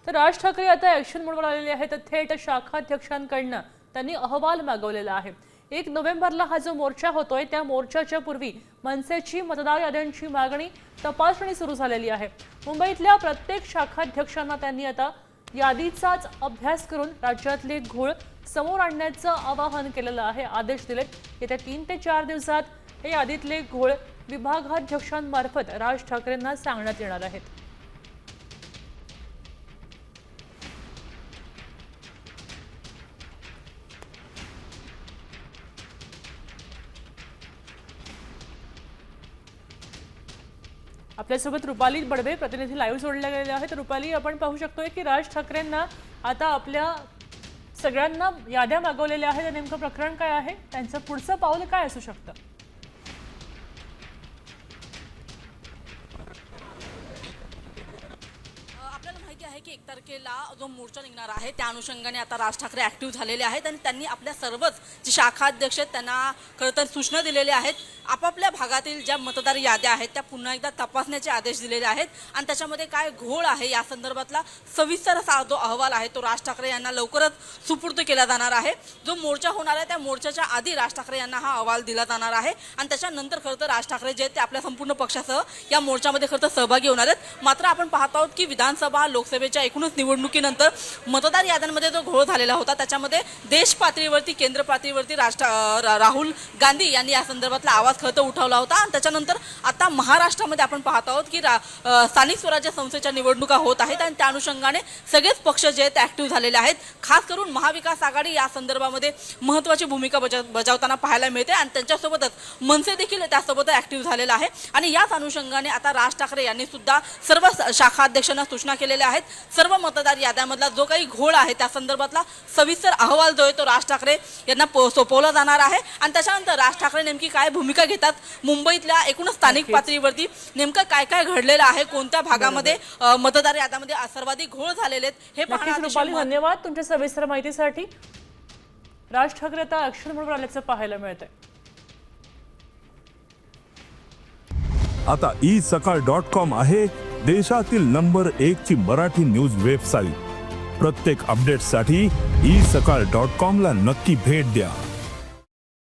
तर राज ठाकरे आता ऍक्शन मोडवर आलेले आहेत। तर थेट शाखाध्यक्षांकडून त्यांनी अहवाल मागवलेला आहे। 1 नोव्हेंबरला हा जो मोर्चा होतोय त्या मोर्चाच्या पूर्वी मनसेची मतदार याद्यांची मागणी तपासणी सुरू झालेली आहे। मुंबईतल्या प्रत्येक शाखाध्यक्षांना त्यांनी आता यादीचाच अभ्यास करून राज्यातले घोळ समोर आणण्याचं आवाहन केलेलं आहे। आदेश दिलेत येत्या 3 ते 4 दिवसात हे यादीतले घोळ विभागाध्यक्षांमार्फत राज ठाकरेंना सांगण्यात येणार आहेत। आपल्यासोबत रुपाली बडवे प्रतिनिधी लाईव्ह जोडले गेले आहेत। रुपाली, आपण पाहू शकतोय की राज ठाकरेंना आता आपल्या सगळ्यांना याद्या मागवलेल्या आहेत। नेमकं प्रकरण काय आहे, त्यांचं पुढचं पाऊल काय असू शकतं? आपल्याला माहिती आहे की 1 तारखेला जो मोर्चा निघणार आहे त्या अनुषंगाने आता राज ठाकरे ऍक्टिव्ह झालेले आहेत आणि त्यांनी आपल्या सर्वच जे शाखाध्यक्ष आहेत त्यांना खरं तर सूचना दिलेल्या आहेत। आपापल्या भागातील ज्या मतदार याद्या आहेत त्या पुन्हा एकदा तपासण्याचे आदेश दिलेले आहेत आणि त्याच्यामध्ये काय घोळ आहे या संदर्भातला सविस्तर असा जो अहवाल आहे तो राज ठाकरे यांना लवकरच सुपूर्द केला जाणार आहे। जो मोर्चा होणार आहे त्या मोर्चाच्या आधी राज ठाकरे यांना हा अहवाल दिला जाणार आहे आणि त्याच्यानंतर खरं तर राज ठाकरे जे आहेत ते आपल्या संपूर्ण पक्षासह या मोर्चामध्ये खरं तर सहभागी होणार आहेत। मात्र आपण पाहत आहोत की विधानसभा लोकसभेच्या एकूणच निवडणुकीनंतर मतदार याद्यांमध्ये जो घोळ झालेला होता त्याच्यामध्ये देश पातळीवरती केंद्र पातळीवरती राहुल गांधी यांनी या संदर्भातला आवाज खरं उठवला होता आणि त्याच्यानंतर आता महाराष्ट्रामध्ये आपण पाहत आहोत की स्थानिक स्वराज्य संस्थेच्या निवडणुका होत आहेत आणि त्या अनुषंगाने सगळेच पक्ष जे आहेत ऍक्टिव्ह झालेले आहेत। खास करून महाविकास आघाडी या संदर्भामध्ये महत्त्वाची भूमिका बजावताना पाहायला मिळते आणि त्यांच्यासोबतच मनसे देखील त्यासोबत ऍक्टिव्ह झालेला आहे आणि याच अनुषंगाने आता राज ठाकरे यांनी सुद्धा सर्व शाखाध्यक्षांना सूचना केलेल्या आहेत। सर्व मतदार याद्यांमधला जो काही घोळ आहे त्या संदर्भातला सविस्तर अहवाल जो आहे तो राज ठाकरे यांना सोपवला जाणार आहे आणि त्याच्यानंतर राज ठाकरे नेमकी काय भूमिका घेतात, मुंबईतल्या एकूणच स्थानिक पातळीवरती नेमकं काय काय घडलेलं आहे, कोणत्या भागामध्ये मतदार याद्यांमध्ये सर्वाधिक घोळ झालेले आहेत हे पाहण्यासाठी धन्यवाद तुमच्या सविस्तर माहितीसाठी। राज ठाकरे आता ऍक्शन मोडवर आल्याचं पाहायला मिळतंय। आता isakal.com आहे देशातील नंबर 1 ची मराठी न्यूज वेबसाईट। प्रत्येक अपडेटसाठी isakal.com ला नक्की भेट द्या।